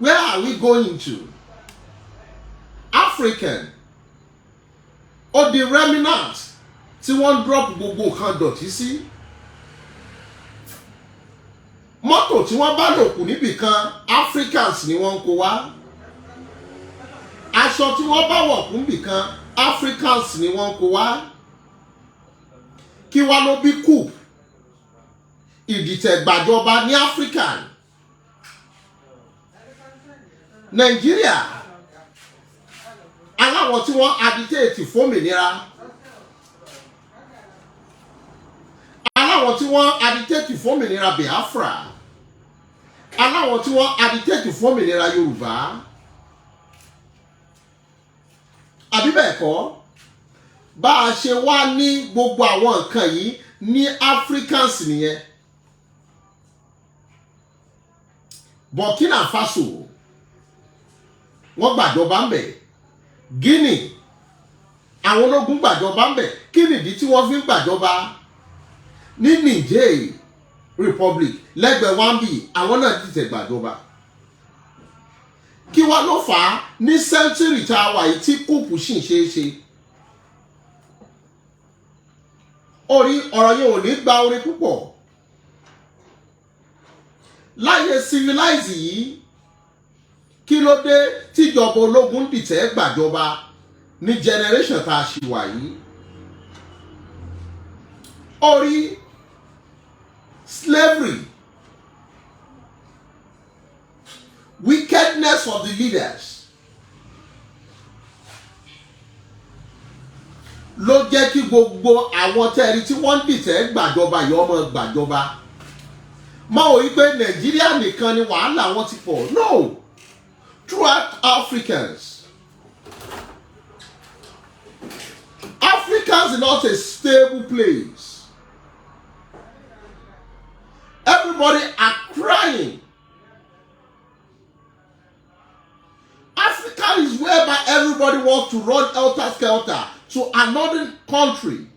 Where are we going to? African or the remnants tí wọ́n drop gbogbo kan dọ̀tí sí. Mọ́tò tí wọ́n bá lò kù níbì kan Africans ni wọ́n ń kó wá. Aṣọ tí wọ́n bá wọ̀ kù níbì kan Africans ni wọ́n ń kó wá. Kí wá ló bí coup ìdìtẹ̀gbàjọba ní African. Nàìjíríà aláwọ̀ tí wọ́n agitate fómìnira. Aláwọ̀ tí wọ́n agitate fómìnira Biafra. Aláwọ̀ tí wọ́n agitate fómìnira Yorùbá. Àbí bẹ́ẹ̀ kọ́? Bá a ṣe wá ní gbogbo àwọn nǹkan yìí ní Africans nìyẹn. Burkina Faso wọ́n gbàjọba ń bẹ̀. Guinea àwọn ológun gbàjọba ń bẹ̀. Kí nìdí tí wọ́n fi ń gbàjọba? Ní Niger Republic lẹ́gbẹ̀ẹ́ wambi àwọn náà dìtẹ̀ gbàjọba. Kí wá ló fà á ní sẹ́ńtírì tá a wà yìí tí kúùpù sì ń ṣeé ṣe? Orí ọ̀rọ̀ yẹn ò ní gba orí púpọ̀. Láyé civilize yìí kí ló dé tíjọba ológun dìtẹ̀ gbàjọba ní generation tá a ṣì wà yìí? Orí slavery, wickedness of the leaders ló jẹ́ kí gbogbo àwọn tẹ́rí tí wọ́n dìtẹ̀ gbàjọba yìí ọmọ gbàjọba. Má wò wípé Nàìjíríà nìkan ni wàhálà wọn ti pọ̀. No, throughout Africans. Africans is not a stable place. Everybody are crying. Africa is whereby everybody wants to run helter-skelter to another country.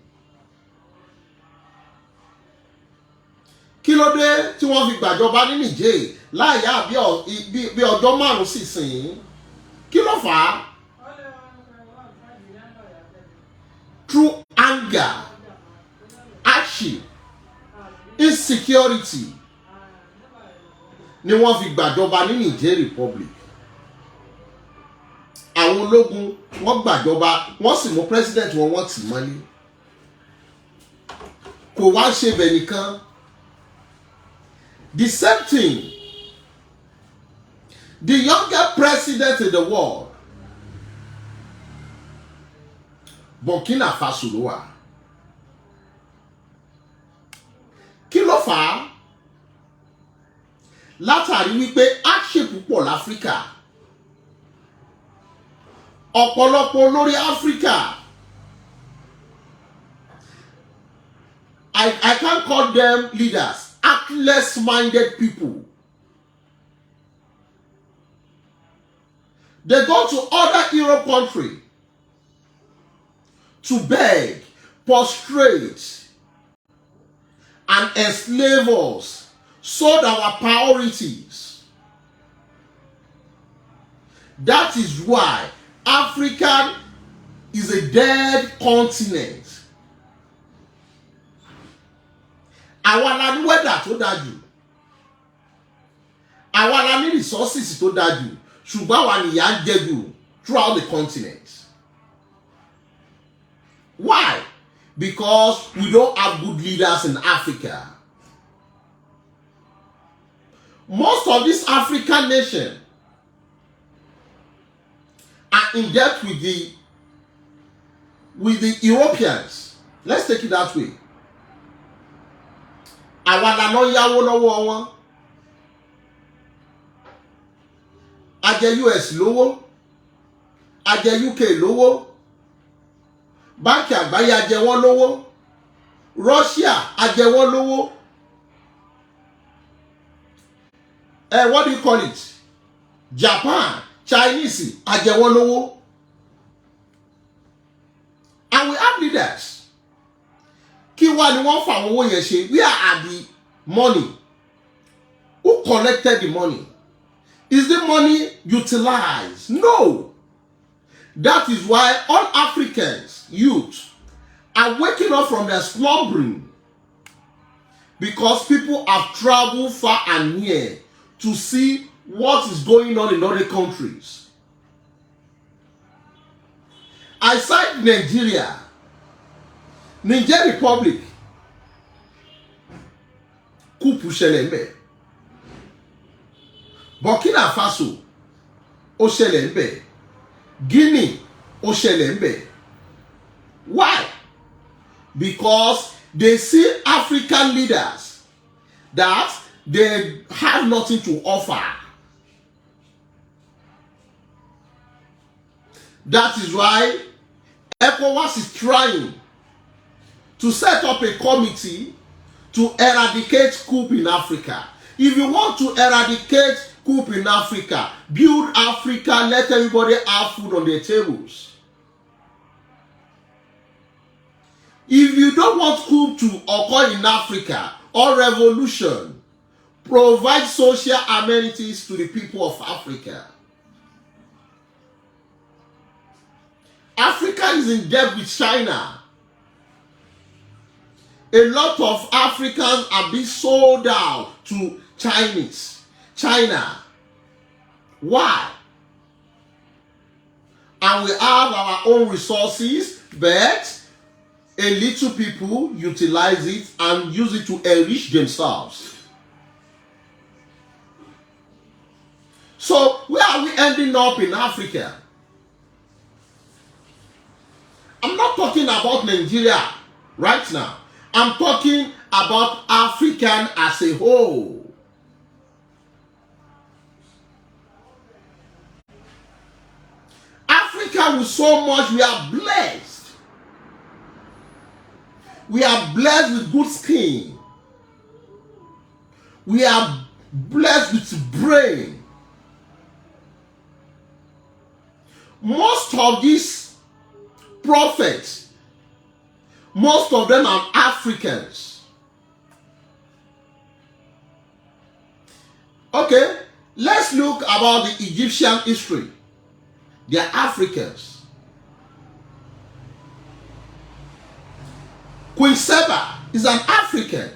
Kí ló dé tí wọ́n fi gbàjọba ní Niger láyà bí ọjọ́ márùn-ún sísìn? Kí ló fà á? Through anger, hardship, insecurity ni wọ́n fi gbàjọba ní Niger Republic. Àwọn ológun wọ́n gbàjọba wọ́n sì mú president wọ́n tì mọ́lé. Kò wá ṣe bẹ̀ nìkan. The same thing, the youngest president in the world, Burkina Faso ló wà. Kí ló fà á? Látàrí wípé hardship púpọ̀ l'Áfíríkà. Ọ̀pọ̀lọpọ̀ olórí Áfíríkà, I can't call them leaders. Heartless-minded people. They go to other Europe countries to beg, prostrate, and enslave us, sold our priorities. That is why Africa is a dead continent. Àwa la ní weather tó dájú. Àwa la ní resources tó dájú. Ṣùgbọ́n àwa ni ìyà ń jẹ jù throughout the continent. Why? Because we don't have good leaders in Africa. Most of these African nations are in debt with the Europeans. Let's take it that way. Àwa la lọ yáwó lọ́wọ́ wọn. A jẹ US lówó. A jẹ UK lówó. Báńkì àgbáyé a jẹ wọ́n lówó. Russia a jẹ wọ́n lówó. What do you call it? Japan, Chinese a jẹ wọ́n lówó. And we have leaders. Kí wá ni wọ́n fà owó yẹn ṣe? Where are the money? Who collected the money? Is the money utilized? No. That is why all Africans, youth, are waking up from their slumbering, because people have traveled far and near to see what is going on in other countries. Aside Nigeria, Niger Republic, kúpù ṣẹlẹ̀ ńbẹ̀. Burkina Faso, ó ṣẹlẹ̀ ńbẹ̀. Guinea, ó ṣẹlẹ̀ ńbẹ̀. Why? Because they see African leaders that they have nothing to offer. That is why ECOWAS is trying to set up a committee to eradicate coup in Africa. If you want to eradicate coup in Africa, build Africa, let everybody have food on their tables. If you don't want coup to occur in Africa or revolution, provide social amenities to the people of Africa. Africa is in debt with China. A lot of Africans are being sold out to China. Why? And we have our own resources, but a little people utilize it and use it to enrich themselves. So where are we ending up in Africa? I'm not talking about Nigeria right now. I'm talking about African as a whole. Africa with so much, we are blessed. We are blessed with good skin. We are blessed with brain. Most of these prophets, most of them are Africans. Okay, let's look about the Egyptian history. They are Africans. Queen Seba is an African.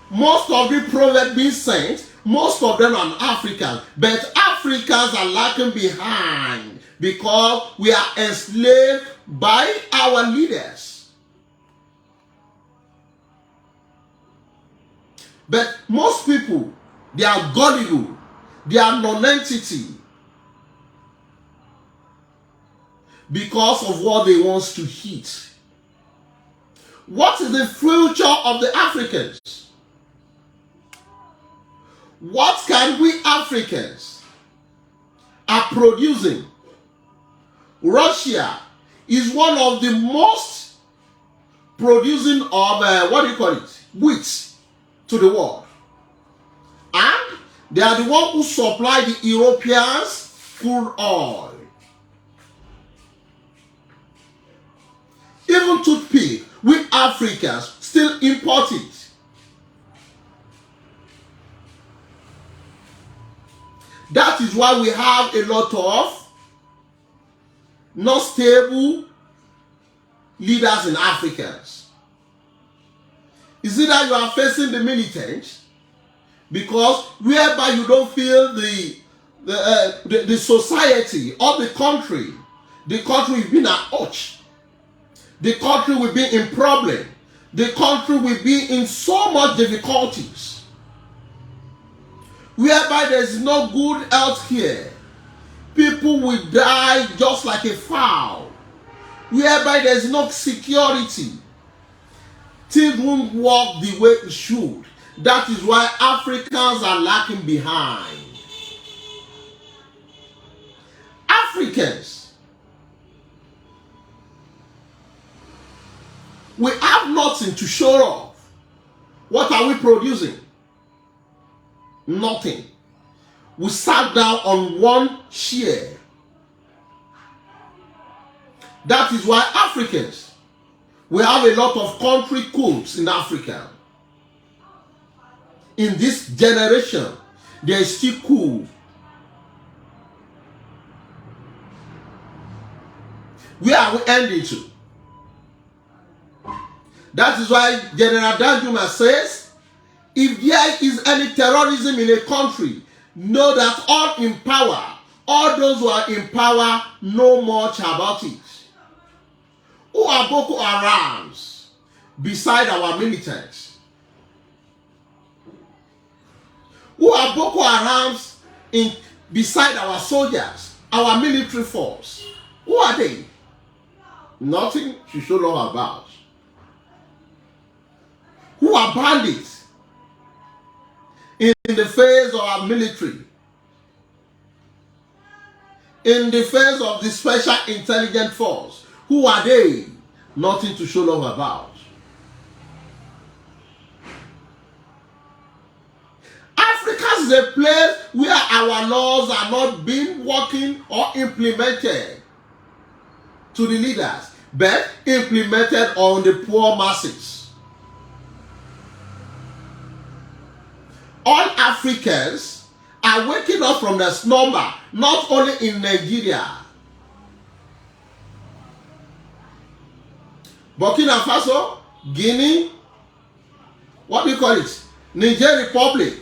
Most of the prophets being sent, most of them are Africans. But Africans are lagging behind because we are enslaved by our leaders. But most people, they are gullible. They are non-entity because of what they want to eat. What is the future of the Africans? What can we Africans are producing? Russia is one of the most producing of wheat to the world, and they are the ones who supply the Europeans crude oil. Even toothpick, we Africans still import it. That is why we have a lot of not stable leaders in Africa. Is it that you are facing the militant? Because whereby you don't feel the society or the country will be in an arch. The country will be in problem. The country will be in so much difficulties. Whereby there is no good health care. People will die just like a fowl. Whereby there is no security. Things won't work the way it should. That is why Africans are lagging behind. Africans, we have nothing to show off. What are we producing? Nothing. We sat down on one chair. That is why Africans, we have a lot of country coups in Africa. in this generation, they are still cool. Where are we ending to? That is why General Danjuma says, if there is any terrorism in a country, know that all in power, all those who are in power know much about it. Who are Boko Harams beside our militants? Who are Boko Harams beside our soldiers, our military force? Who are they? Nothing to show love about. Who are bandits in the face of our military, in the face of the special intelligence force? Who are they? Nothing to show love about. Africa is a place where our laws are not being working or implemented to the leaders, but implemented on the poor masses. All Africans are waking up from their slumber, not only in Nigeria. Burkina Faso, Guinea, what do you call it? Niger Republic.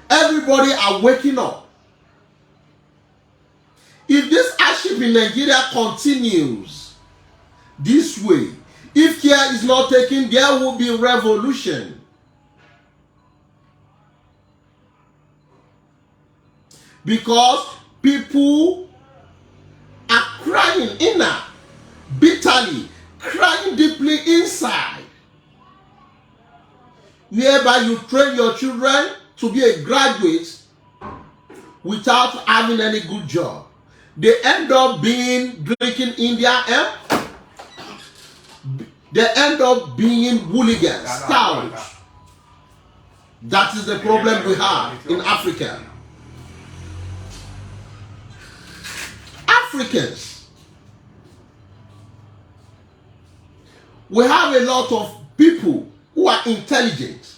Everybody are waking up. If this hardship in Nigeria continues this way, if care is not taken, there will be revolution. Because people are crying inner, bitterly, crying deeply inside. Whereby you train your children to be a graduate without having any good job. They end up being drinking India hemp. They end up being hooligans, stouts. That is the problem we have in Africa. Africans, we have a lot of people who are intelligent.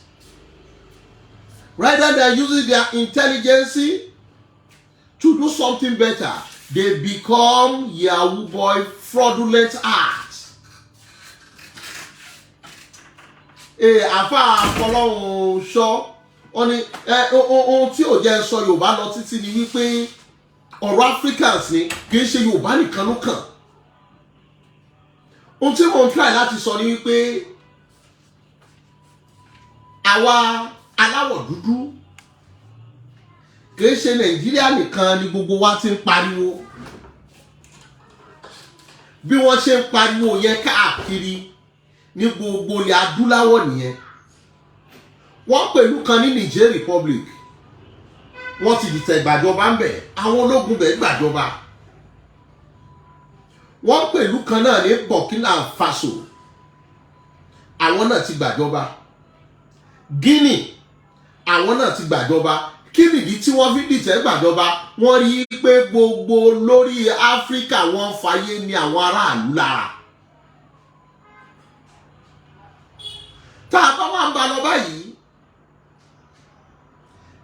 Rather than using their intelligence to do something better, they become Yahoo boy fraudulent acts. Àfáà Fọlọ́run sọ ó ní ohun tí ò jẹ́ sọ Yorùbá lọ títí ni wípé ọ̀rọ̀ Africans ni kì í ṣe Yorùbá nìkan ló kàn. Ohun tí mo ń try láti sọ ni wípé àwa aláwọ̀ dúdú kìí ṣe Nàìjíríà nìkan ni gbogbo wa ti ń pariwo. Bí wọ́n ṣe ń pariwo yẹn káàkiri ní gbogbo ilẹ̀ adúláwọ̀ nìyẹn. Wọ́n pẹ̀lú kan ní Niger Republic, wọ́n ti dìtẹ̀ gbàjọba ń bẹ̀, àwọn ológun bẹ̀ gbàjọba. Wọ́n pẹ̀lú kan náà ní Burkina Faso, àwọn náà ti gbàjọba. Guinea, àwọn náà ti gbàjọba. Kí nìdí tí wọ́n fi dìtẹ̀ gbàjọba? Wọ́n rí i pé gbogbo lórí Áfíríkà wọ́n fàyè ní àwọn aráàlú lára. Tá a bá wà ń ba lọ báyìí,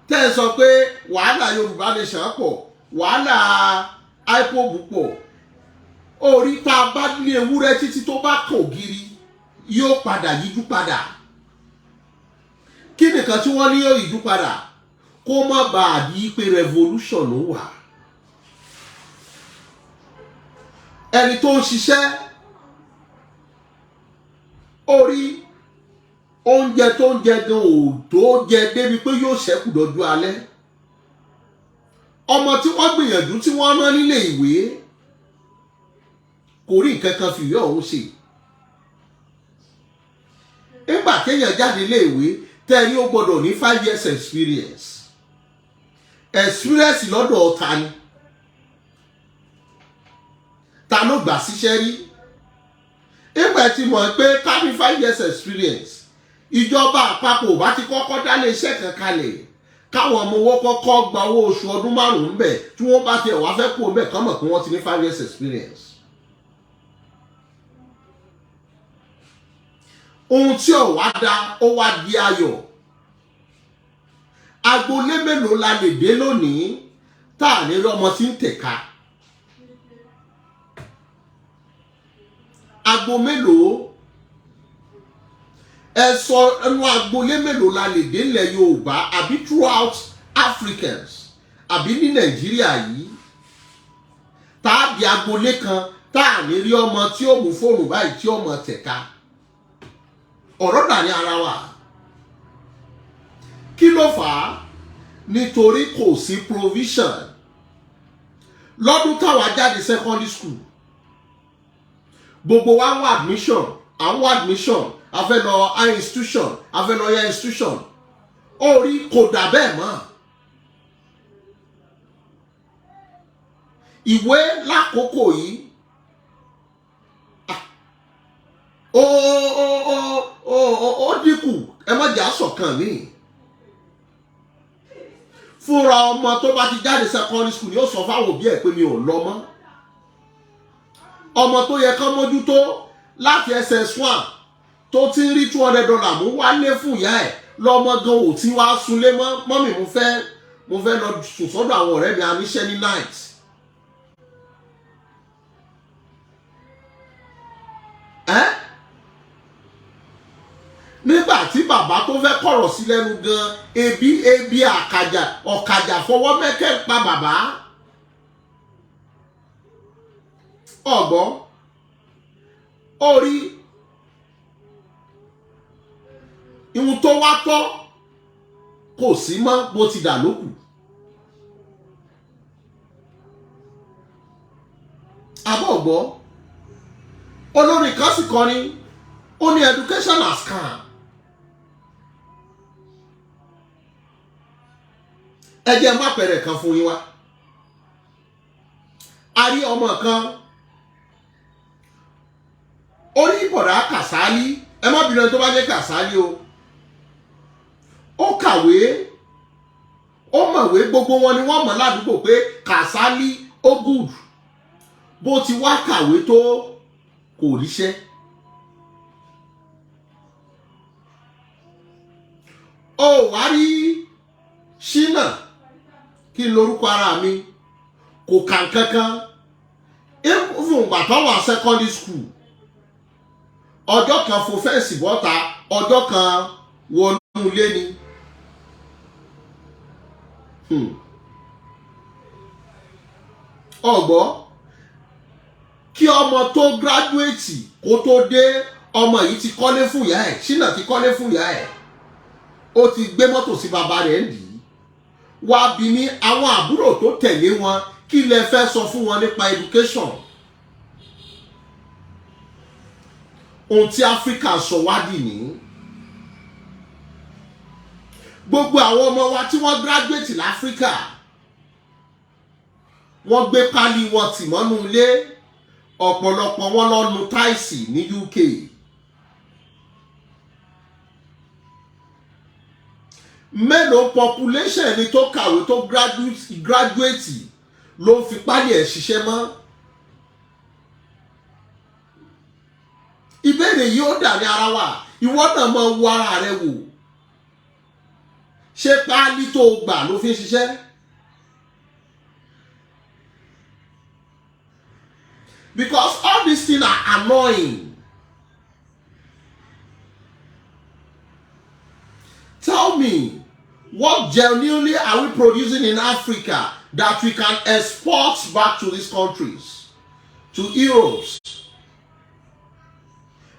tẹ́ ẹ sọ pé wàhálà Yorùbá nation pọ̀, wàhálà IPOB pọ̀, orí tá a bá lé ewúrẹ́ títí tó bá kàn ògiri yóò padà yíjú padà. Kí nìkan tí wọ́n ní yóò yíjú padà? Kó má bàa di pé revolution ló wà. Ẹni tó ń ṣiṣẹ́ orí oúnjẹ tó ń jẹ gan ò tó jẹ débi pé yóò ṣẹ́kù dọjú alẹ́. Ọmọ tí wọ́n gbìyànjú tí wọ́n rán nílé ìwé kò rí nǹkan kan fìwé ọ̀hún ṣe. Nígbà téèyàn jáde ilé ìwé tẹ́rí ó gbọ́dọ̀ ní 5 years experience. Experience lọ́dọ̀ ọ̀tá ni. Ta ló gbà síṣẹ́ rí? Nígbà tí mọ̀ pé ká ní 5 years experience, ìjọba àpapọ̀ bá ti kọ́kọ́ dálé iṣẹ́ kan kalẹ̀ káwọn ọmọ owó kọ́kọ́ gba owó oṣù ọdún 5 bẹ̀ tí wọ́n bá ti ẹ̀wà fẹ́ kó bẹ̀ kán mọ̀ pé wọ́n ti ní 5 years experience. Ohun tí ó wá dá ó wá di ayọ̀. agboolé mélòó la lè dé lónìí tá à ní rí ọmọ tí ń tẹ̀ka? agbo mélòó? Ẹ sọ ẹnu agboolé mélòó la lè dé ilẹ̀ Yorùbá àbí throughout Africans àbí ní Nàìjíríà yìí tàbí agboolé kan tá à ní rí ọmọ tí ó mú fóònù báyìí tí ọmọ tẹ̀ka? Ọ̀rọ̀ dà ní ara wa. Kí ló fà á? Nítorí kò sí provision. Lọ́dún táwa jáde secondary school, gbogbo wa ń wá admission, a fẹ́ lọ high institution, a fẹ́ lọ higher institution. Orí kò dà bẹ́ẹ̀ mọ́. Ìwé lákòókò yìí ó dínkù, ẹ má jà sọ̀kan mi. Fúnra ọmọ tó bá ti jáde secondary school yóò sọ fáwọn òbí ẹ̀ pé mi ò lọ mọ́. Ọmọ tó yẹ kán mójútó láti SS1 tó ti ń rí $200 mú wálé fún ìyá ẹ̀ lọ́mọ gan ò tí wàá sunlé mọ́. Mọ́mì mo fẹ́ lọ sùn sọ́dọ̀ àwọn ọ̀rẹ́ mi aníṣẹ́ ní night. Nígbà tí bàbá tó fẹ́ kọ̀rọ̀ sí lẹ́nu gan ebi ọ̀kàjà fọwọ́ mẹ́kẹ́ pa bàbá. Ọ̀gbọ́n orí ihun tó wá tọ́ kò sí mọ́ bó ti dà lókù. Àbọ̀ ọ̀gbọ́n olórin kan sì kọrin ó ní education has come. Ẹ jẹ́ má pẹ̀rẹ̀ kan fún yín wá. A rí ọmọ kan orí bọ̀dá Kàsálí, ẹ má bínú tó bá jẹ́ Kàsálí o. Ó kàwé, ó mọ̀wé, gbogbo wọn ni wọ́n mọ̀ ládùúgbò pé Kàsálí ó good. Bó ti wá kàwé tó kò ríṣẹ́. Ó wá rí Ṣínà, kí n lorúkọ ara mi, kò kàn kankan. Fún ìgbà tó wà secondary school, ọjọ́ kan fò fẹ́ǹsì bọ́ta, ọjọ́ kan wọnú ilé ni. Ọ̀gbọ́ kí ọmọ tó graduate kó tó dé, ọmọ yìí ti kọ́lé fún ìyá ẹ̀. Ṣínà ti kọ́lé fún ìyá ẹ̀, ó ti gbé mọ́tò sí bàbá rẹ̀ ń dì í. Wá bí ní àwọn àbúrò tó tẹ̀lé wọn, kí lẹ fẹ́ sọ fún wọn nípa education? Ohun tí Áfíríkà sọ wádìí ní. Gbogbo àwọn ọmọ wa tí wọ́n graduate l'Áfíríkà, wọ́n gbé pálí wọn tì mọ́nú ilé, ọ̀pọ̀lọpọ̀ wọn lọ nu táìsì ní UK. Mélòó population ni tó kàwé tó graduate ló ń fi pálí ẹ̀ ṣiṣẹ́ mọ́? Ìbéèrè yìí ó dà ní ara wa. Ìwọ náà máa wo ara rẹ wò. Ṣé pálí tó gbà ló fi ń ṣiṣẹ́? Because all these things are annoying. Tell me, what genuinely are we producing in Africa that we can export back to these countries, to Europe?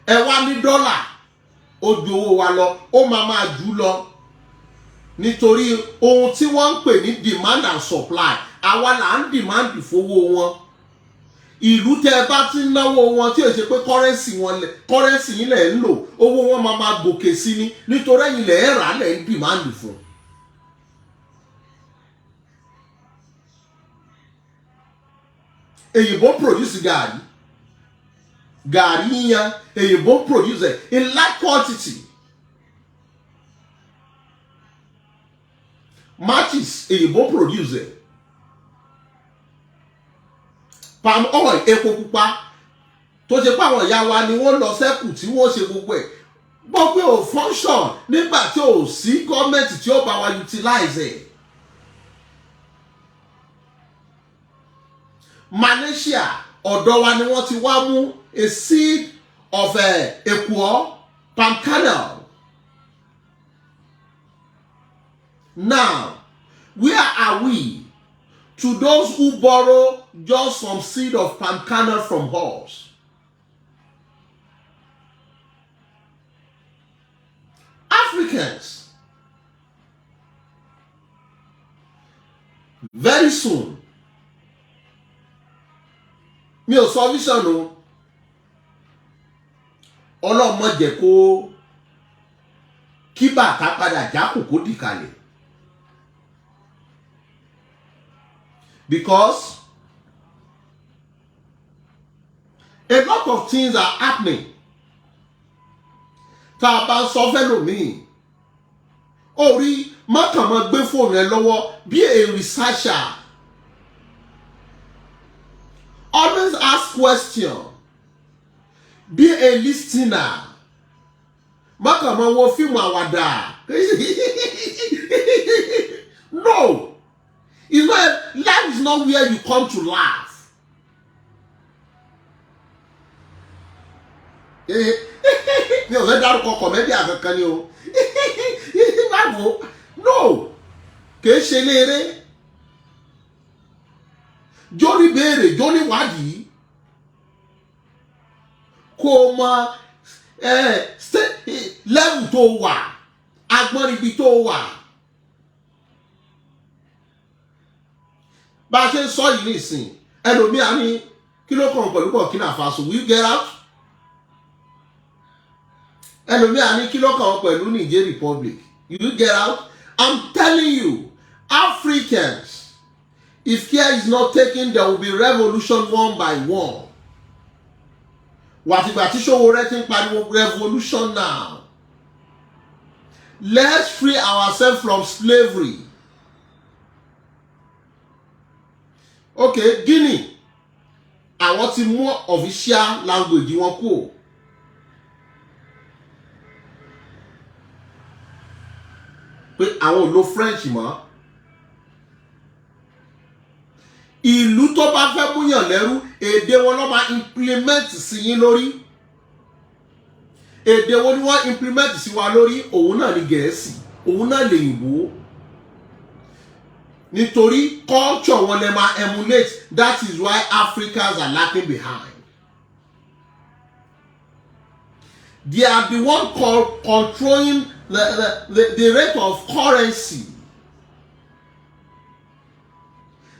Ẹ wá ní dọ́là, ó ju owó wa lọ, ó máa jù lọ. Nítorí ohun tí wọ́n ń pè ní demand and supply, àwa là ń demand fowó wọn. Ìlú tẹ́ bá ti náwó wọn tí ó ṣe pé kọ́rẹ́nsì yín lẹ̀ ń lò, owó wọn máa gòkè sí ni, nítorí ẹ̀yin lẹ̀ ń rà lẹ̀ ń demand fún. Èyìnbó produce gàrí yíyan, èyìnbó produce in large quantity. Matches èyìnbó produce. Palm oil, epo pupa tó ṣe pé àwọn ìyá wa ni wọ́n lọ sẹ́kù tí wọ́n ṣe gbogbo ẹ̀. gbọ́ pé ò function nígbà tí ò sí gọ́ọ̀mẹ̀ntì tí ó bá wa utilize ẹ̀. Malaysia ọ̀dọ̀ wa ni wọ́n ti wá mú a seed of èkùọ́ palm kernel. Now, where are we to those who borrow just some seed of palm kernel from us? Africans. Very soon. Mi ò sọ vision o. Ọlọ́run má jẹ́ kó kí bàtà padà jákù kó dì kalẹ̀. Because a lot of things are happening. Tá a bá sọ fẹ́lòmíì, ó rí mákàmá gbé fóònù ẹ lọ́wọ́ bí a researcher. Always ask question. Be a listener. Mákàmá wo fíìmù àwàdà. No. It's not, life is not where you come to laugh. Mi ò fẹ́ dárúkọ kọ̀mẹ́dì àkankan ni o. Báwo? No. Kìí ṣe léèrè. Jórí béèrè, jórí wádìí. Kò mọ level tó wà, agbọ́n ibi tó wà. Bá a ṣe ń sọ yìí nísìn, ẹlòmíà ní kí ló kàn pẹ̀lú Burkina Faso, will you get out? Ẹlòmíà ní kí ló kàn pẹ̀lú Niger Republic, will you get out? I'm telling you, Africans, if care is not taken, there will be revolution one by one. Wàtìgbà tí Sowore ti ń pariwo revolution now. Let's free ourselves from slavery. Okay, Guinea, àwọn ti mú official language wọn kú. Pé àwọn ò lo French mọ́. Ìlú tó bá fẹ́ múyàn lẹ́rú, èdè wọn ló máa implement sí yín lórí. Èdè wọn ni wọ́n implement sí wa lórí, òun náà ni Gẹ̀ẹ́sì, òun náà lè yìnbó. Nítorí culture wọn lè máa emulate. That is why Africans are lagging behind. They are the one controlling the rate of currency.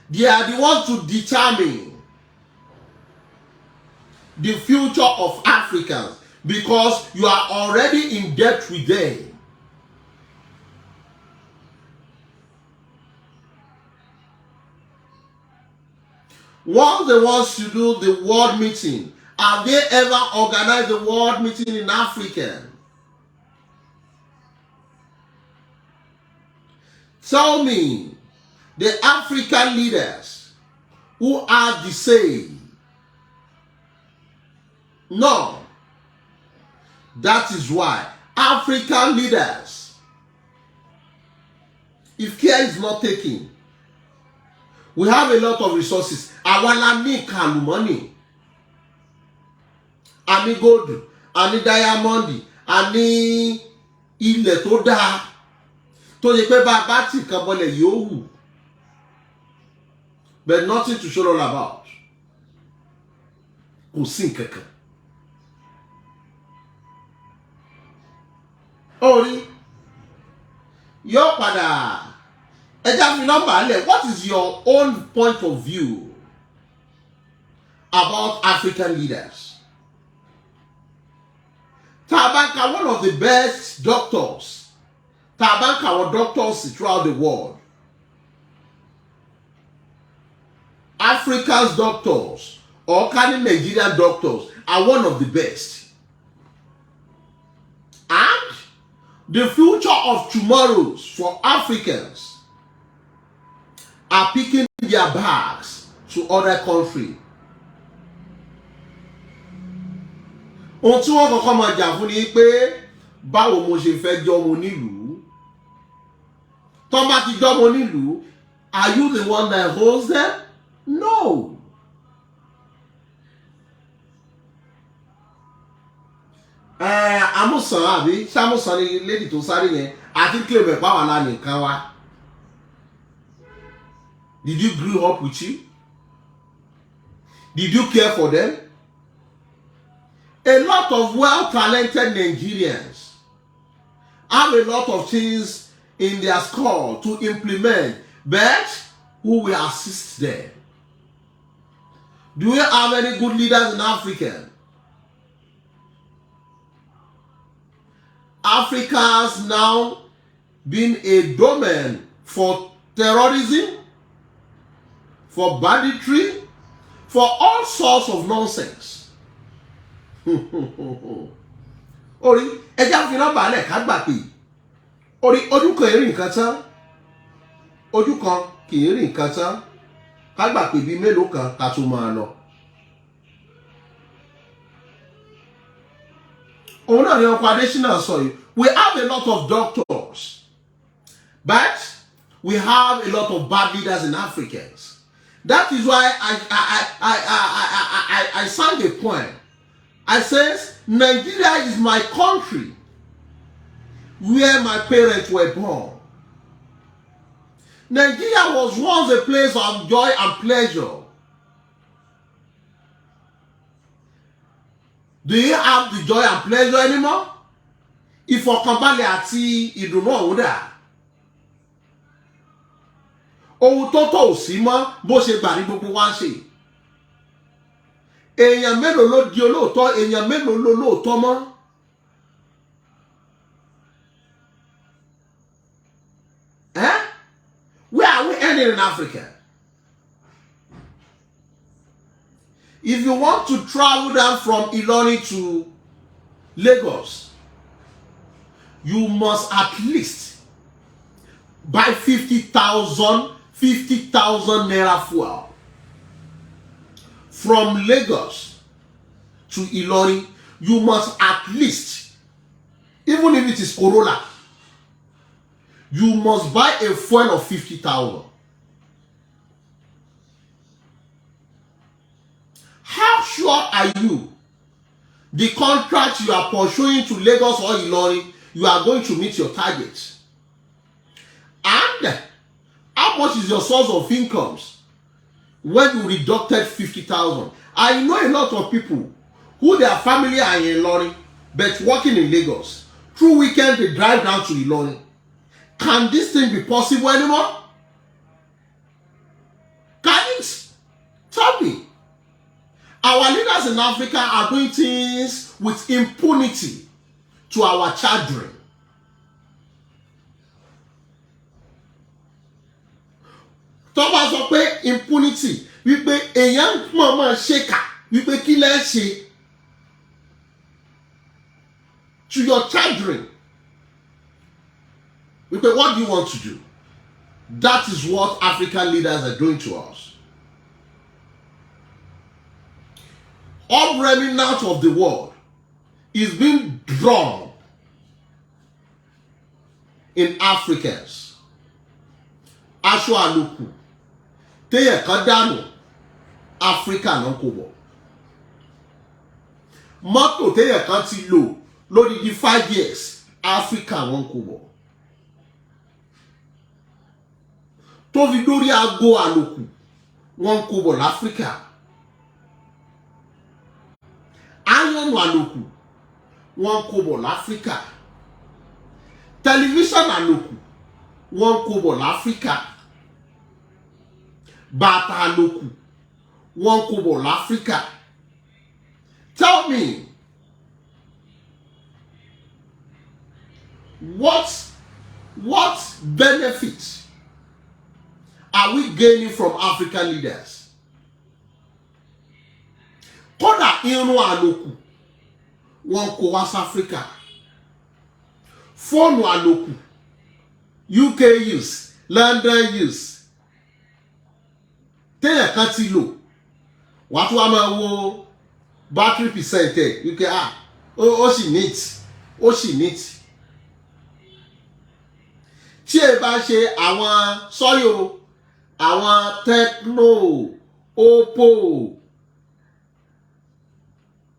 They are the ones to determine the future of Africans because you are already in debt with them. Once they want to do the world meeting, have they ever organized the world meeting in Africa? Tell me, the African leaders who are the same. No. That is why African leaders, if care is not taken, we have a lot of resources. Àwa la ní kàlùmọ́nì, a ní gold, a ní diamond, a ní ilẹ̀ tó dáa, tó yẹ pé bá tí kan bọ́lẹ̀ yóò hù. But nothing to show all about. Kò sí nǹkankan. Orí yóò padà. Ẹja fi nọ́mbà lẹ̀. What is your own point of view about African leaders? Tabanka, one of the best doctors. Tabanka, our doctors throughout the world. Africa's doctors or Nigerian doctors are one of the best. And the future of tomorrows for Africans are picking their bags to other countries. Ohun tí wọ́n kọ́kọ́ máa jà fún ni pé báwo mo ṣe fẹ́ jọmọ nílùú? Tó bá ti jọmọ nílùú, are you the one that holds them? No. Amúsàn àbí ṣàmúsàn ni lady tó sáré yẹn àti claim ẹ̀ pàwọn àlá nìkan wá. Did you grow up with you? Did you care for them? A lot of well-talented Nigerians have a lot of things in their skull to implement, but who will assist them? Do we have any good leaders in Africa? Africa has now been a domain for terrorism, for banditry, for all sorts of nonsense. Orí ẹja fi nọ́mbà alẹ́ ká gbà pé ojú kan èrè nǹkan tán, ojú kan kì í rí nǹkan tán, ká gbà pé bíi mélòó kan ká tún máa lọ. Òun náà ni ọkọ̀ additional sọ yìí. We have a lot of doctors, but we have a lot of bad leaders in Africans. That is why I sang a poem. I says, Nigeria is my country where my parents were born. Nigeria was once a place of joy and pleasure. Do you have the joy and pleasure anymore? Ìfọ̀kànbalẹ̀ àti ìdùnnú ọ̀hún dà. Ohun tó ò sí mọ́ bó ṣe gbà ní gbogbo wa ń ṣe. Èèyàn mélòó ló di olóòótọ́, èèyàn mélòó ló lóòótọ́ mọ́? Where are we heading in Africa? If you want to travel down from Ilorin to Lagos, you must at least buy 50,000 naira fuel. From Lagos to Ilorin, you must at least, even if it is Corolla, you must buy a fuel of 50,000. How sure are you the contract you are pursuing to Lagos or Ilorin, you are going to meet your target? And how much is your source of incomes when you deducted 50,000? I know a lot of people who their family are in Ilorin but working in Lagos. Through weekend they drive down to Ilorin. Can this thing be possible anymore? Can it? Tell me. Our leaders in Africa are doing things with impunity to our children. Tó bá sọ pé impunity, wípé èèyàn mọ̀ọ́mọ̀ ṣèkà, wípé kí lẹ́ ṣe to your children. Wípé what do you want to do? That is what African leaders are doing to us. All remnant of the world is being drawn in Africans. Aṣọ àlòkù téèyàn kan dànù Africa náà kò wọ̀. Mọ́tò téèyàn kan ti lò lódidi 5 years Africa wọn kò wọ̀. Tó fi dórí aago àlòkù wọn kò wọ̀ l'Áfíríkà. Ayọ̀nù àlòkù wọn kò wọ̀ l'Áfíríkà. Tẹlifíṣàn àlòkù wọn kò wọ̀ l'Áfíríkà. Bàtà àlòkù wọn kò wọ̀ l'Áfíríkà. Tell me, what benefit are we gaining from African leaders? Kódà irun àlòkù wọn kò wá sí Africa. Fóònù àlòkù UK use, London use. Téèyàn kan ti lò, wàá tún wá máa wo battery percent ẹ̀ wípé ó sì neat. ó sì neat. Tí ẹ bá ṣe àwọn sọ́yò àwọn Tecno Oppo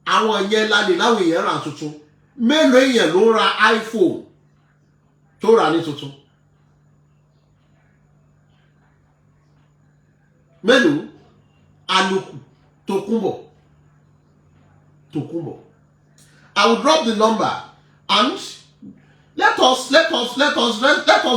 àwọn yẹn lálẹ́ láwọn èèyàn rà tuntun mélòó èèyàn ló ra iPhone tó rà ní tuntun mélòó àlòkù Tòkunbọ̀. I will drop the number and let us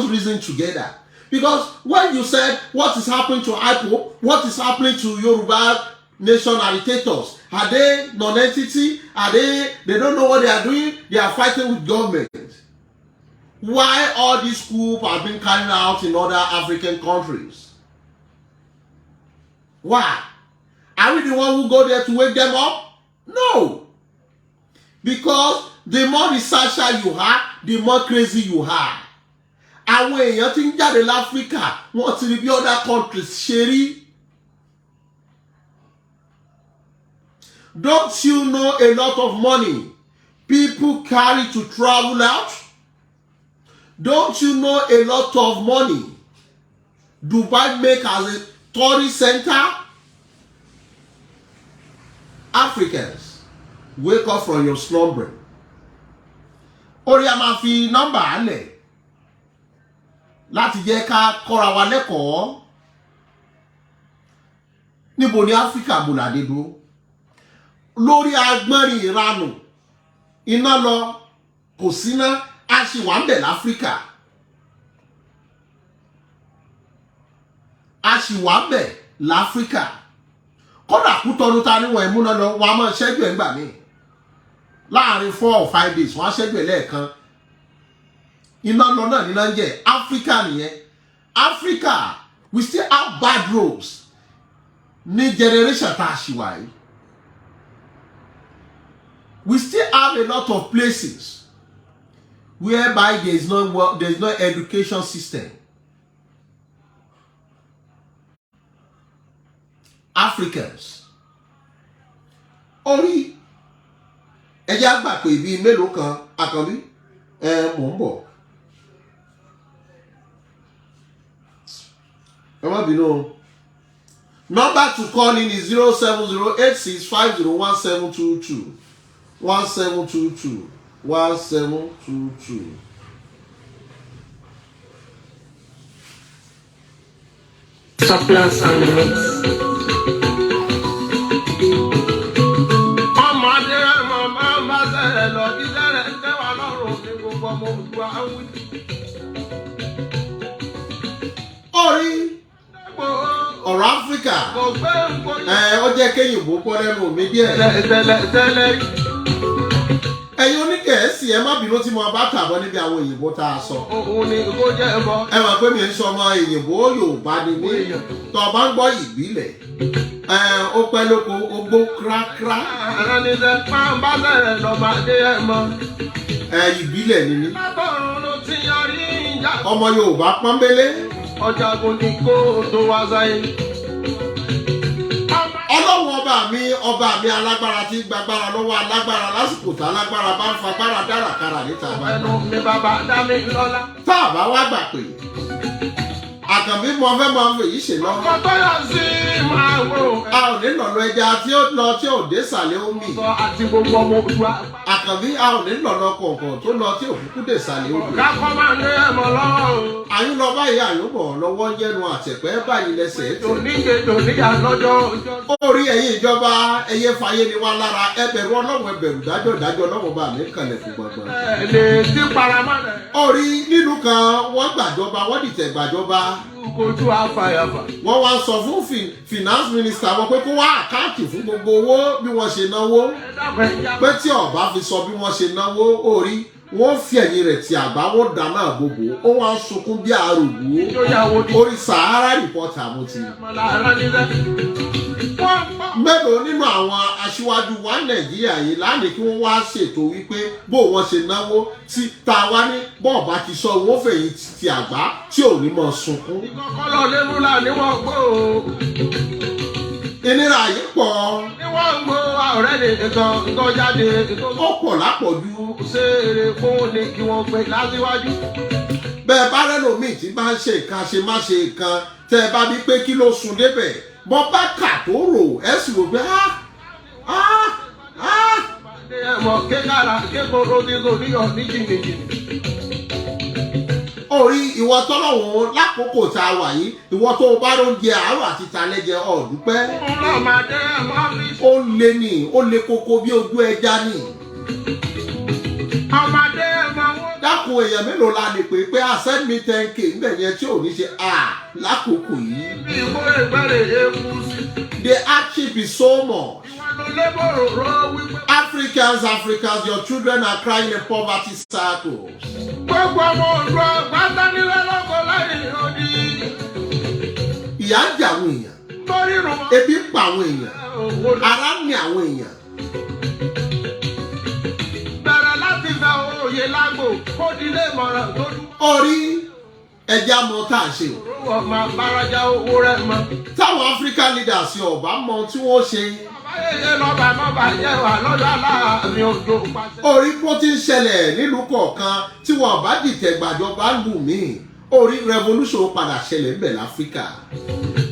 reason together, because when you said what is happening to IPOB, what is happening to Yoruba nation agitators, are they non-entity? Are they don't know what they are doing? They are fighting with government. Why all these coups have been carried out in other African countries? Why? Are we the one who go there to wake them up? No. Because the more researcher you are, the more crazy you are. Àwọn èèyàn tí ń jáde l'Áfíríkà wọ́n ti rí bí other countries ṣe rí. Don't you know a lot of money people carry to travel out? Don't you know a lot of money Dubai make as a tourist center? Africans, wake up from your slumbering. Orí a máa fi nọ́mbà alẹ̀ láti jẹ́ ká kọ́ra wa lẹ́kọ̀ọ́. Níbo ni Áfíríkà bùlàdé dúró? Lórí agbọ́nrin ìranù iná lọ kò síná a sì wà ń bẹ̀ l'Áfíríkà. A sì wà ń bẹ̀ l'Áfíríkà. Kódà Kútọ́nù ta níwọ̀n ìmúná lọ wọn a máa ṣẹ́jú ẹ̀ ńgbà míì. Láàrin 4 or 5 days wọ́n á ṣẹ́jú ẹ̀ lẹ́ẹ̀kan. Iná lọ náà níná ń jẹ́ Áfíríkà nìyẹn. Africa, we still have bad roads. Ní generation tá a ṣì wà yìí. We still have a lot of places whereby there is no education system. Africans. Orí ẹjẹ́ àgbà pé bíi mélòó kan Àkànbí mò ń bọ̀. Ẹ má bínú o. Number to call in is 07086501722. 1722. 1722. Surplus and the mix. Orí ọ̀rọ̀ Áfíríkà ó jẹ́ kéyìnbó pọ́ lẹ́nu mi díẹ̀. Ẹ̀yin onígẹ̀ẹ́sì ẹ má bínú tí mo bá tàbọ̀ níbi àwọn òyìnbó tá a sọ. Ẹ mọ̀ pé mi ń sọ ọmọ òyìnbó Yorùbá ni mí. Tó o bá ń gbọ́ ìbílẹ̀ ó pẹ́ lóko ogbó kírákírá. Ìbílẹ̀ ni mí. Ọmọ Yorùbá pọ́nbélé. Ọjàgùn ni kó tó wá sáyé. Ọlọ́run ọba mi alágbára tí gbàgbára lọ́wọ́ alágbára lásìkò tá alágbára bá ń fagbára dárakára níta bá. Ẹnu mi bàbá dá mi lọ́lá. Tá a bá wá gbà pé Àkànbí mo fẹ́ máa ń fèyí ṣe lọ́wọ́. Ọkọ tó yà sí máa wò. A ò ní lọ̀lọ́ ẹja tí ó lọ tí ò dé sàlẹ̀ omi. Sọ àti gbogbo ọmọ òdua. Àkànbí a ò ní lọ̀lọ́ kọ̀ọ̀kan tó lọ tí ò kúkú dé sàlẹ̀ omi. Kákọ́ máa ní ẹ̀mọ́ lọ́wọ́. Àyún lọ báyìí àyún bọ̀ lọ́wọ́ yẹnu àtẹ̀pẹ́ báyìí lẹ́sẹ̀ tẹ̀. Tòníyà lọ́jọ́. Orí ẹ̀yin ìjọba ẹyẹ fàyè ni wá lára ẹ bẹ̀rù Ọlọ́run ẹ bẹ̀rù dájọ́ Ọlọ́run bá mi kànlẹ̀ fún gbọ̀ngbọ̀n. Lè ti paramọ́ rẹ̀. Orí nínú kan wọ́n gbàjọba wọ́n dìtẹ̀ gbàjọba. Kojú àfàyàfà. Wọ́n wá sọ fún finance minister wọn pé kó wá àkáǹtì fún gbogbo owó bí wọ́n ṣe náwó. Pé tí ọba fi sọ bí wọ́n ṣe náwó orí wọ́n fi ẹ̀yìn rẹ̀ ti àgbá wọ́n dáná àbòbò ó wá ń sunkún bí arògbó. Orí Sahara Reporter mo ti. Mélòó nínú àwọn aṣíwájú wa Nàìjíríà yìí lánàá kí wọ́n wá ṣètò wípé bó wọ́n ṣe náwó tí ta wá ní bọ́ọ̀bá ti sọ wọ́n fẹ̀yìn ti àgbá tí ò ní mọ̀ sunkún. Ìkọ̀kọ̀ lọ lérú là ní wọ́n gbó o. ìnira yìí pọ̀ Ní wọ́n ń gbọ́ ọ̀rẹ́ nìkan jáde. ó pọ̀ lápọ̀jù. Ṣeré fún ni kí wọ́n pè lásìwájú. Bẹ́ẹ̀ bá rẹ́lòmíì tí bá ń ṣe nǹkan ṣe má ṣe nǹkan tẹ́ ẹ bá bí pé kí ló sùn débẹ̀ bọ́ bá kà tó rò ẹ sì rò pé Ẹ̀mọ̀ kékàrà kékòrò nínú níyọ̀ ní jìnnìjìnnì. orí ìwọ tọ́lọ́wọ́ lákòókò tá a wà yìí ìwọ tó o bá ló ń jẹ àárọ̀ àti talẹ́jẹ ọ̀dúpẹ́. Ọlọ́mọdé máa fi. ó le ní ó le koko bí ojú ẹja ní. Ọmọdé máa wọ́n. dákun èèyàn mélòó la lè pè pé send me 10k ńbẹ̀ yẹn tí ò ní ṣe lákòókò yìí. Bí ìwé ìgbẹ́rẹ̀ ewu sí. The hardship is so much. Ìwọ́n ló lébòrò rọ wípé. Africans, your children are crying in poverty circles. Gbogbo ọmọ òdu ọgbàtà nílẹ̀ lọ́kọ̀ láyé òdì. Ìyà ń jẹ àwọn èèyàn. Torí rùn. Ebi ń pa àwọn èèyàn. Ara ń ní àwọn èèyàn. Bẹ̀rẹ̀ láti fẹ́ òye lágbo kó dilé ìmọ̀ràn tó dùn. Orí ẹja mọ tá a ṣe o. Òwò ọmọ bárajà owó rẹ̀ mọ́. Táwọn African leaders ọ̀bá mọ tí wọ́n ṣe. Ayẹyẹ lọ́ba mọ́ba jẹ́ wà lọ́dọ̀ aláàmì òjò pàṣẹ. Orí bó ti ń ṣẹlẹ̀ nílùú kọ̀ọ̀kan tí wọ́n bá dìtẹ̀ gbàjọba lù mí. Orí revolution padà ṣẹlẹ̀ ń bẹ̀ láfíríkà.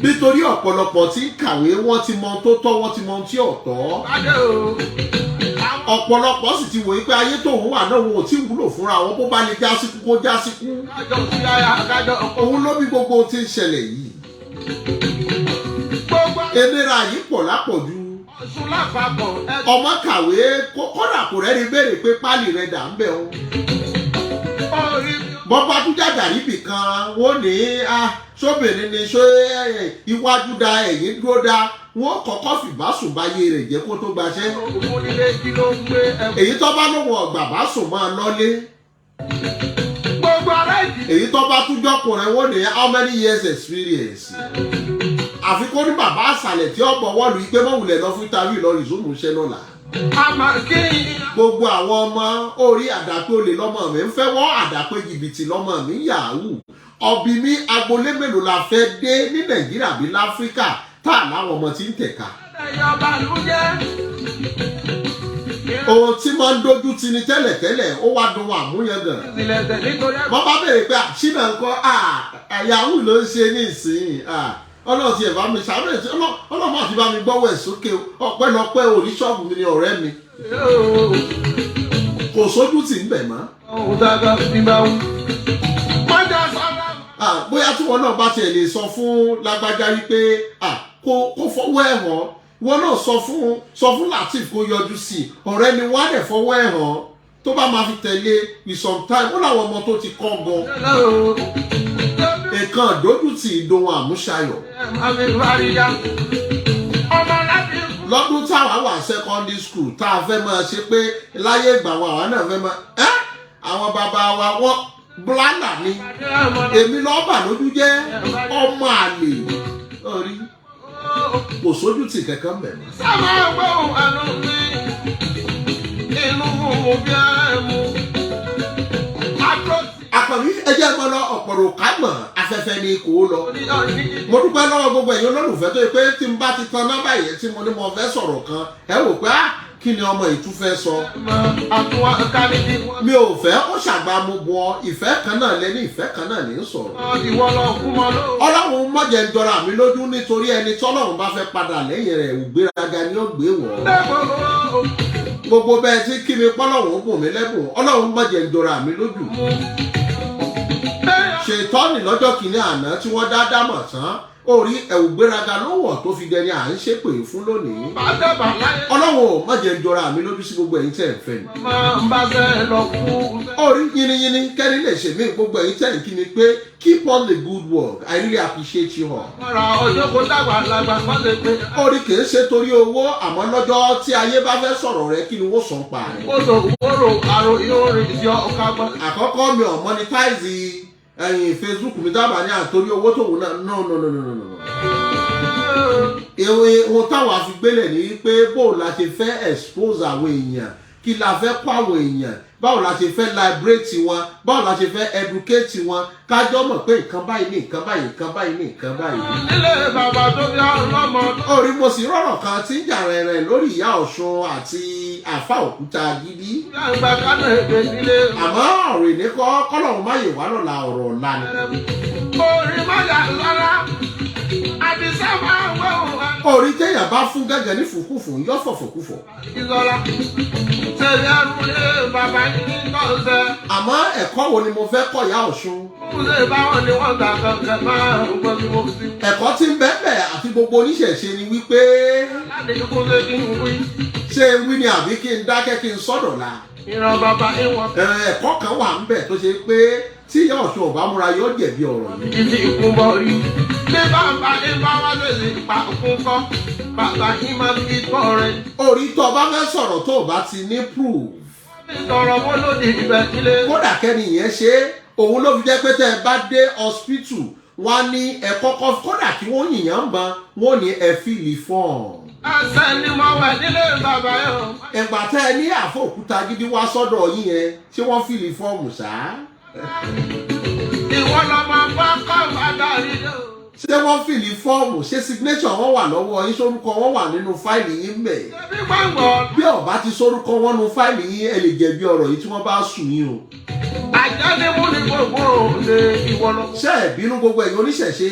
Nítorí ọ̀pọ̀lọpọ̀ tí ń kàwé wọ́n ti mọ tó tọ́ wọ́n ti mọ tí ò tọ́. Adé o. Ọ̀pọ̀lọpọ̀ sì ti wòye pé ayé tóun wà náà wọn ò tí wúlò fúnra wọn bó bá lè já síkú kó já síkú. Kájọ sí aya kájọ ọkọ. Òun ló bí gbogbo tí ń ṣẹlẹ̀ yìí. Gbogbo Enira yìí pọ̀ lápọ̀jù. ọ̀ṣun lápapọ̀. Ọmọ kàwé kódà kò rẹ́ni béèrè pé páálí rẹ̀ dà ń bẹ̀ o. Orí mi. Bọ́pá tún jàjà níbì kan wọ́n ní sóbìnrin ni ṣé iwájú da ẹ̀yìn dúró da wọ́n kọ́kọ́ fìbá sùn báyé rẹ̀ jẹ́ kó tó gbaṣẹ́. Òun nílé kí ló ń gbé ẹ̀wọ̀n. Èyí tó bá lóun ọ̀gbà bá sùn máa lọ́lé. Gbogbo ará ìdí. Èyí tó bá tún jọkùnrin wọ́n ní how many years experience. Àfi kó ní bàbá àṣàlẹ̀ tí ọ̀pọ̀ wọ́ọ̀lù yìí pé mọ̀wùlẹ̀ lọ fún tàbí ìlọrin ìṣòwò iṣẹ́ lọ́la. Àmọ́ kí. Gbogbo àwọn ọmọ orí àdàpé olè lọ́mọ mi ń fẹ́ wọ́n àdàpé jìbìtì lọ́mọ mi yahoo. Ọ̀bì mi agboolé mélòó la fẹ́ dé ní Nàìjíríà bí láfíríkà tá láwọn ọmọ tí ń tẹ̀ka. Ìjọba ló jẹ́. Ohun tí máa ń dojú ti ni tẹ́lẹ̀tẹ́lẹ̀ ó wá dùn àmúyangàn. Ìsìlẹ̀sẹ̀ nítorí ẹ̀kọ́. Wọ́n bá bèèrè pé àṣìnà ńkọ́ yahoo ló ń ṣe ní ìsìn ọlọ́run ti ẹ̀ bá mi ṣàárẹ̀ tí ọlọ́run àti bá mi gbọ́wọ́ ẹ̀ sókè ọpẹ́lọpẹ́ orí ṣọ́ọ̀bù mi ni ọ̀rẹ́ mi kò sójú tì ń bẹ̀ mọ́. Ohun dáadáa ti bá wù. Mọ́jà sọ́dá. Bóyá tí wọn náà bá tiẹ̀ lè sọ fún lágbájá wípé kó fọwọ́ ẹ̀ hàn wọn náà sọ fún Latif kó yọjú sí i ọ̀rẹ́ ni wọ́n á dẹ̀ fọwọ́ ẹ̀ hàn tó bá máa fi tẹ̀lé with some time ó láwọn ọmọ tó ti kọ́ gan. Nǹkan ìdójútì ìdohun àmúṣayọ̀. Lọ́dún táwa wà secondary school tá a fẹ́ máa ṣe pé láyé ìgbà wọn àwọn náà fẹ́ máa àwọn bàbá wa wọ́n blánà ni èmi lọ́ọ́ bà lójú jẹ́ ọmọ àlè orí kò sójú tì kankan bẹ̀. Sábà gbóhùn ẹnu mi inú mo bí ẹ mú. Àkànbí ẹjẹ́ mọ́ lọ ọ̀pọ̀rọ̀ kámọ̀ afẹ́fẹ́ ni kò lọ. Mo dúpẹ́ lọ́wọ́ gbogbo ẹ̀yin olólùfẹ́ tó yẹ pé tí n bá ti tan nọ́mbà yẹn tí mo ní mo fẹ́ sọ̀rọ̀ kan ẹ wò pé kí ni ọmọ ìtúfẹ́ sọ. Mi ò fẹ́ ó ṣàgbà mo bọ ìfẹ́ kan náà lẹ́ni ìfẹ́ kan náà ní sọ̀rọ̀. Ọlọ́run mọ̀jẹ̀ ń jọra mi lójú nítorí ẹni tọ́lọ́run bá fẹ́ padà lẹ́yìn rẹ̀ ìgbéraga ni ó gbé wọ̀. Gbogbo bẹ́ẹ̀ tí kí mi pọ́lọ́run bùn mí lẹ́bùn Ọlọ́run mọ̀jẹ̀ ń jọra mi lójú. Ṣètọ́nì lọ́jọ́ kìíní àná tí wọ́n dá dámọ̀ tán orí ẹ̀wù gbéraga ló wọ̀ tó fi dẹni à ń ṣépè fún lónìí. Ọlọ́run ò má jẹ́ ń jọra mi lójú sí gbogbo ẹ̀yin tẹ̀ ń fẹ́ mi. Orí yiniyini kẹ́ni lè ṣe mí gbogbo ẹ̀yin tẹ̀ ń kí mi pé keep on the good work I really appreciate you all. Orí kìí ṣe torí owó àmọ́ lọ́jọ́ tí ayé bá fẹ́ sọ̀rọ̀ rẹ kí ni wọ́n sọ ń pa rẹ̀. Àkọ́kọ́ mi ò monetize Facebook mi dábàá ní àtòrí owó tòun náà no. Ohun táwọn àfigbélẹ̀ ní pé bóun la ṣe fẹ́ expose àwọn èèyàn kí la fẹ́ kọ́ àwọn èèyàn, báwo la ṣe fẹ́ liberate wọn, báwo la ṣe fẹ́ educate wọn, kájọ́ mọ̀ pé nǹkan báyìí ní nǹkan báyìí, nǹkan báyìí ní nǹkan báyìí. nílé bàbá tó bí ọlọ́mọ. orí mo sì rọ̀rọ̀ kan tí ń jà rẹ̀rẹ̀ lórí ìyá Ọ̀ṣun àti àfa òkúta gidi. àgbà kánú èdè nílé. àmọ́ ọ̀rọ̀ ìní kọ́lọ́run má yè wá lọ́la ọ̀rọ̀ ọ̀la ni. orí má yà lọ́la àdìsá máa ń wẹ̀wò. orí téèyàn bá fún gẹ́gẹ́ ní fùkúfù yọ fọ̀fọ̀kúfọ̀. ìlọ́la tẹ̀lé àrùlé bàbá ní kọ́sẹ̀. àmọ́ ẹ̀kọ́ wo ni mo fẹ́ kọ́ ìyá Ọ̀ṣun? kúlẹ̀ báwọn ni wọ́n gbà kankan máa ń gbọ́ bí mo fi. ẹ̀kọ́ tí ń bẹ́ẹ̀ àti gbogbo oníṣẹ̀ṣe ni wípé láti kúlẹ̀ kí n wí. ṣé ń wí ni àbí kí n dákẹ́ kí n sọ̀dọ̀ la. ìran bàbá ìwọ̀n. ẹ̀kọ́ kan wà ń bẹ̀ tó ṣe pé tí ìyá Ọ̀ṣun ò bá múra yóò jẹ̀bi ọ̀rọ̀ yìí. ìdí ìkúnbọ̀ rí. bí bàbá ní bá wá lèlè pa òkun kọ́ bàbá yìí máa fi tọ́ rẹ̀. orí tó o bá fẹ́ sọ̀rọ̀ tó o bá ti ní proof. sọ̀rọ̀ wọ́n lòdì ibẹ̀ sílé. kódà kẹ́ni ìyẹn ṣe é òun ló fi jẹ́ pé tẹ́ ẹ bá dé hospital wọ́n á ní ẹ kọ́kọ́ kódà kí wọ́n yìnyín ń ban wọ́n ní ẹ fìlì fọ́ọ̀mù. àṣẹ ni mo wẹ̀ nílé bàbá yẹn. ẹ̀gbà tẹ́ ẹ ní àfọ òkúta gidi wá sọ́dọ̀ yín yẹn ṣé wọ́n fìlì fọ́ọ̀mù ṣá. ìwọ lọmọ bá kọ́ adarí lọ. ṣé wọ́n fìlì fọ́ọ̀mù ṣé signature wọn wà lọ́wọ́ yín sórúkọ wọn wà nínú fáìlì yín mẹ́. ẹbí gbàgbọ́. bí ọba ti sórúkọ wọn nínú fáìlì yín ẹ lè jẹ̀bi ọ̀rọ̀ yìí tí wọ́n bá sùn yín o. àjáde mú ní gbogbo òde ìwọ lọ. ṣé ẹ bínú gbogbo ẹ̀yin oníṣẹ̀ṣe.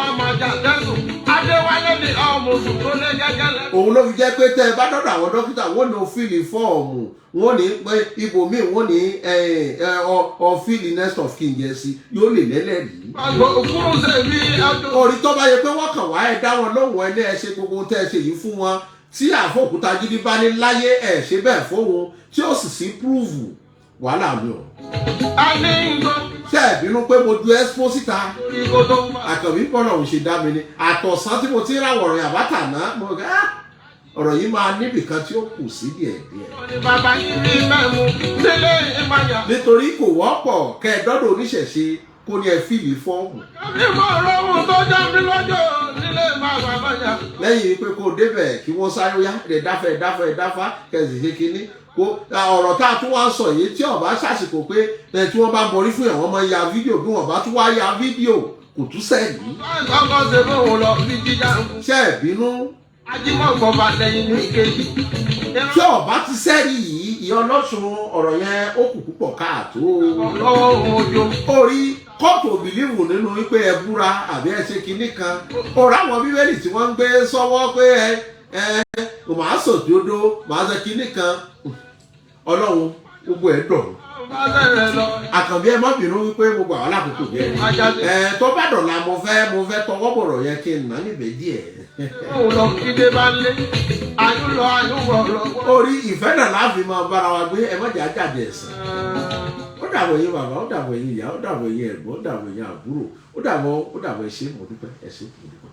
ọmọ ajá tẹ́sùn adéwálé ní ọmọ oṣù tó lé gẹ́gẹ́ lẹ. òun ló fi jẹ́ pé tẹ́ ẹ bá dọ́dọ̀ àwọn dókítà wọ́n ní o fíìlì fọ́ọ̀mù wọ́n ní pé ibòmíì wọ́n ní ọ fíìlì next of kin yẹn sí yóò lè lẹ́lẹ́rìí. àgbò òkúrú ṣe bí ọdún. orí tó bá yẹ pé wọ́n kàn wá ẹ dá wọn lóhùn ẹ ní ẹ ṣe gbogbo tẹ́ ẹ ṣe yìí fún wọn tí àfọ òkúta gidi bá ní láyé ẹ ṣe bẹ́ẹ̀ fóun tí ó sì sí púrúfù wàhálà mi o. a ní nǹkan. ṣé ẹ bínú pé mo ju expo síta ìgò tó ń bá. àkànbí bọ́lá òun ṣe dá mi ní àtọ̀sán tí mo ti ráwọ̀ rìn àbátà náà mo gá ọ̀rọ̀ yìí máa níbìkan tí ó kù sí díẹ̀díẹ̀. ní bàbá yìí rí mẹ́mu nílé ìmájà. nítorí kò wọ́pọ̀ kẹ́ ẹ dọ́dọ̀ oníṣẹ̀ṣe kó ní ẹ fìlì fọ́ọ̀mù. àbí mo rọrùn tó já mi lọ́jọ́ nílé bàbá bàjá. lẹ́yìn pé kó o débẹ̀ kí wọ́n sáré yá ẹ̀ dáfá kẹ̀sì ṣe kínní kó ọ̀rọ̀ tá a tún wá ń sọ yìí tí ọba ṣàṣìkò pé tí wọ́n bá ń borí fún àwọn ọmọ ya fídíò bí wọ́n bá tún wá ya fídíò kò tún sẹ́yìn. ọkọ̀ ṣe fún òun lọ bí jíjà ń kú. ṣé ẹ bínú. ajímọ̀gbọ̀n bá lẹ́yìn ní ìkejì. tí ọba ti sẹ́rí yìí ìyá Ọlọ́ṣun ọ̀rọ̀ yẹn ó kù púpọ̀ káàtó. lọ́wọ́ òun ojú. orí kọ́ọ̀tù òbílíwù nínú wípé ẹ búra àbí ẹ ṣe kinní kan ọ̀rọ̀ àwọn bíbélì tí wọ́n ń gbé sọ́wọ́ pé màá sòdodo màá ṣe kinní kan Ọlọ́run gbogbo ẹ̀ dọ̀rùn. àkànbí ẹ má bínú wípé gbogbo àwọn alákòókò jẹ tó bá dọ̀la mo fẹ́ tọwọ́ bọ̀rọ̀ yẹn kí n nà níbẹ̀ díẹ̀. òun lọ kíde bá lé àyùn lọ àyùn bọ̀ lọ. orí ìfẹ́ náà láàfin máa bára wa gbé ẹ má jẹ́ àjàdé ẹ̀sìn. ó dàbọ̀ yín bàbá ó dàbọ̀ yín ìyá ó dàbọ̀ yín ẹ̀gbọ́n ó dàbọ̀ yín àbúrò ó dàbọ̀ ẹ ṣé mo dúpẹ́ ẹ ṣé mo dúpẹ́.